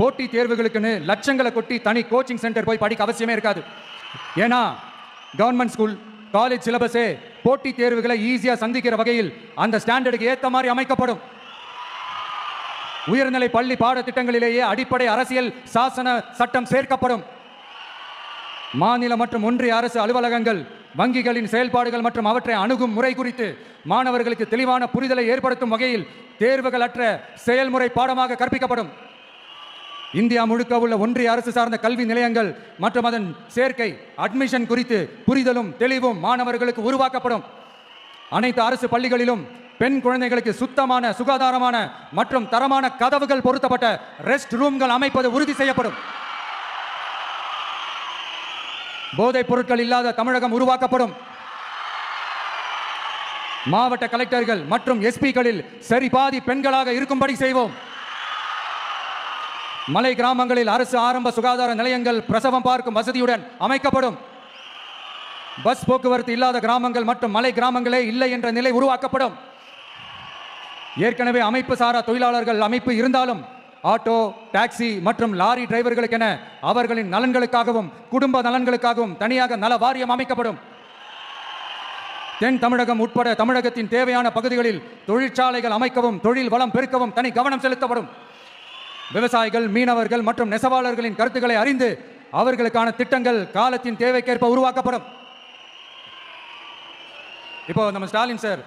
போட்டி தேர்வுகளுக்குன்னு லட்சங்களை கொட்டி தனி கோச்சிங் சென்டர் போய் படிக்க அவசியமே இருக்காது. ஏன்னா கவர்மெண்ட் ஸ்கூல் காலேஜ் சிலபஸே போட்டி தேர்வுகளை ஈஸியா சந்திக்கிற வகையில் அந்த ஸ்டாண்டர்டுக்கு ஏத்த மாதிரி அமைக்கப்படும். உயர்நிலை பள்ளி பாடத்திட்டங்களிலேயே அடிப்படை அரசியல் சாசன சட்டம் சேர்க்கப்படும். மாநில மற்றும் ஒன்றிய அரசு அலுவலகங்கள் வங்கிகளின் செயல்பாடுகள் மற்றும் அவற்றை அணுகும் முறை குறித்து மாணவர்களுக்கு தெளிவான புரிதலை ஏற்படுத்தும் வகையில் தேர்வுகள் அற்ற செயல்முறை பாடமாக கற்பிக்கப்படும். இந்தியா முழுக்க உள்ள ஒன்றிய அரசு சார்ந்த கல்வி நிலையங்கள் மற்றும் அதன் சேர்க்கை அட்மிஷன் குறித்து புரிதலும் தெளிவும் மாணவர்களுக்கு உருவாக்கப்படும். அனைத்து அரசு பள்ளிகளிலும் பெண் குழந்தைகளுக்கு சுத்தமான சுகாதாரமான மற்றும் தரமான கதவுகள் பொருத்தப்பட்ட ரெஸ்ட் ரூம்கள் அமைப்பது உறுதி செய்யப்படும். போதைப் பொருட்கள் இல்லாத தமிழகம் உருவாக்கப்படும். மாவட்ட கலெக்டர்கள் மற்றும் எஸ்பிகளில் சரிபாதி பெண்களாக இருக்கும்படி செய்வோம். மலை கிராமங்களில் அரசு ஆரம்ப சுகாதார நிலையங்கள் பிரசவம் பார்க்கும் வசதியுடன் அமைக்கப்படும். பஸ் போக்குவரத்து இல்லாத கிராமங்கள் மற்றும் மலை கிராமங்களே இல்லை என்ற நிலை உருவாக்கப்படும். ஏற்கனவே அமைப்பு சாரா தொழிலாளர்கள் அமைப்பு இருந்தாலும் ஆட்டோ டாக்ஸி மற்றும் லாரி டிரைவர்களுக்கென அவர்களின் நலன்களுக்காகவும் குடும்ப நலன்களுக்காகவும் தனியாக நல வாரியம் அமைக்கப்படும். தென் தமிழகம் உட்பட தமிழகத்தின் தேவையான பகுதிகளில் தொழிற்சாலைகள் அமைக்கவும் தொழில் வளம் பெருக்கவும் தனி கவனம் செலுத்தப்படும். விவசாயிகள் மீனவர்கள் மற்றும் நெசவாளர்களின் கருத்துக்களை அறிந்து அவர்களுக்கான திட்டங்கள் காலத்தின் தேவைக்கேற்ப உருவாக்கப்படும். இப்போ நம்ம ஸ்டாலின் சார்